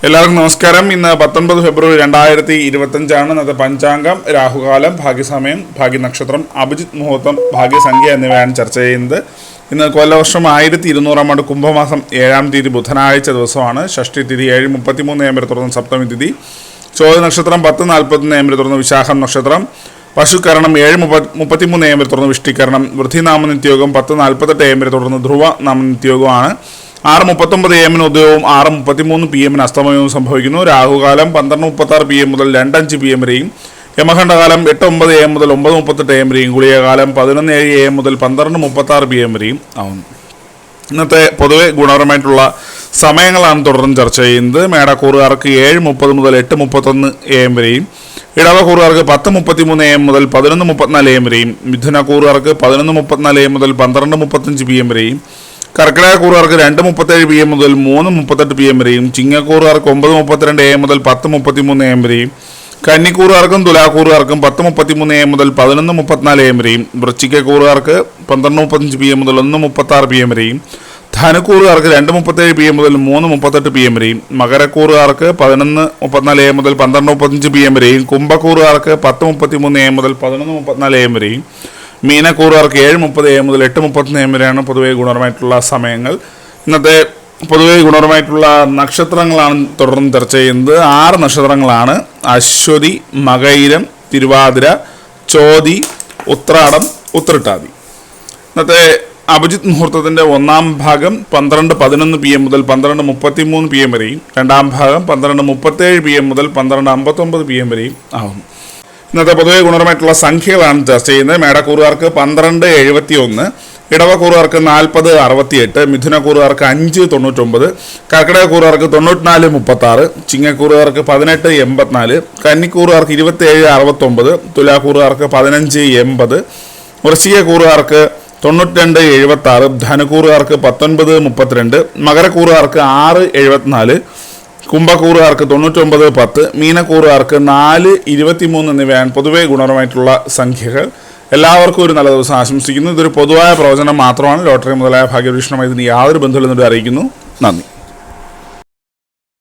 എല്ലാവർക്കും നമസ്കാരം. ഇന്ന് 19 ഫെബ്രുവരി 2025 ഇന്നത്തെ പഞ്ചാംഗം, രാഹുകാലം, ഭാഗ്യസമയം, ഭാഗ്യനക്ഷത്രം, അഭിജിത്ത് മുഹൂർത്തം, ഭാഗ്യസംഖ്യ എന്നിവയാണ് ചർച്ച ചെയ്യുന്നത്. ഇന്ന് കൊല്ലവർഷം 1200 ആണ്ട്, കുംഭമാസം 7-ാം തീയതി ബുധനാഴ്ച ദിവസമാണ്. ഷഷ്ടി തിഥി 7:33 AM തുടർന്ന് സപ്തമി തിഥി. ചോദ നക്ഷത്രം 10:41 AM തുടർന്ന് വിശാഖം നക്ഷത്രം. പശുക്കരണം 7:33 AM തുടർന്ന് വിഷ്ടിക്കരണം. വൃദ്ധിനാമ നിത്യയോഗം 10:48 AM തുടർന്ന് ധ്രുവ നാമ നിത്യയോഗമാണ്. 6:39 AM ഉദയവും 6:33 PM അസ്തമയവും സംഭവിക്കുന്നു. രാഹുകാലം 12:36 PM മുതൽ 2:05 PM വരെയും, യമഖണ്ഡകാലം 8:09 AM മുതൽ 9:38 AM വരെയും, ഗുളികകാലം 11:07 AM മുതൽ 12:36 PM വരെയും ആവുന്നു. ഇന്നത്തെ പൊതുവെ ഗുണപരമായിട്ടുള്ള സമയങ്ങളാണ് തുടർന്ന് ചർച്ച ചെയ്യുന്നത്. മേടക്കൂറുകാർക്ക് 7:30 മുതൽ 8:31 AM വരെയും, ഇടവക്കൂറുകാർക്ക് 10:33 AM മുതൽ 11:34 AM വരെയും, മിഥുനക്കൂറുകാർക്ക് 11:34 AM മുതൽ 12:35 PM വരെയും, കർക്കിടകക്കൂറുകാർക്ക് 2:37 PM മുതൽ 3:38 PM വരെയും, ചിങ്ങക്കൂറുകാർക്ക് 9:32 AM മുതൽ 10:33 AM വരെയും, കന്നിക്കൂറുകാർക്കും തുലാക്കൂറുകാർക്കും 10:33 AM മുതൽ 11:34 AM വരെയും, വൃശ്ചികക്കൂറുകാർക്ക് 12:35 PM മുതൽ 1:36 PM വരെയും, ധനുക്കൂറുകാർക്ക് 2:37 PM മുതൽ 3:38 PM വരെയും, മകരക്കൂറുകാർക്ക് 11:34 AM മുതൽ 12:35 PM വരെയും, കുംഭക്കൂറുകാർക്ക് 10:33 AM മുതൽ 11:34 AM വരെയും, മീനക്കൂറുകാർക്ക് 7:30 AM മുതൽ 8:31 AM വരെയാണ് പൊതുവെ ഗുണപരമായിട്ടുള്ള സമയങ്ങൾ. ഇന്നത്തെ പൊതുവെ ഗുണപരമായിട്ടുള്ള നക്ഷത്രങ്ങളാണ് തുടർന്ന് ചർച്ച ചെയ്യുന്നത്. 6 നക്ഷത്രങ്ങളാണ്: അശ്വതി, മകയിരം, തിരുവാതിര, ചോതി, ഉത്രാടം, ഉത്രട്ടാതി. ഇന്നത്തെ അഭിജിത്ത് മുഹൂർത്തത്തിൻ്റെ 1-ാം ഭാഗം 12:11 PM മുതൽ 12:33 PM വരെയും, 2-ാം ഭാഗം 12:37 PM മുതൽ 12:59 PM വരെയും ആകുന്നു. ഇന്നത്തെ പൊതുവെ ഗുണപരമായിട്ടുള്ള സംഖ്യകളാണ് ചർച്ച ചെയ്യുന്നത്. മേടക്കൂറുകാർക്ക് 12:71, ഇടവക്കൂറുകാർക്ക് 40:68, മിഥുനക്കൂറുകാർക്ക് 5:99, കർക്കിടകക്കൂറുകാർക്ക് 94:36, ചിങ്ങക്കൂറുകാർക്ക് 18:84, കന്നിക്കൂറുകാർക്ക് 27:69, തുലാക്കൂറുകാർക്ക് 15:80, വൃശ്ചികക്കൂറുകാർക്ക് 92:76, ധനുക്കൂറുകാർക്ക് 19:32, മകരക്കൂറുകാർക്ക് 6:74, കുംഭക്കൂറുകാർക്ക് 99:10, മീനക്കൂറുകാർക്ക് 4:23 എന്നിവയാണ് പൊതുവെ ഗുണപരമായിട്ടുള്ള സംഖ്യകൾ. എല്ലാവർക്കും ഒരു നല്ല ദിവസം ആശംസിക്കുന്നു. ഇതൊരു പൊതുവായ പ്രവചനം മാത്രമാണ്. ലോട്ടറി മുതലായ ഭാഗ്യപരീക്ഷണമായി ഇതിന് യാതൊരു ബന്ധമില്ലെന്നോട് അറിയിക്കുന്നു. നന്ദി.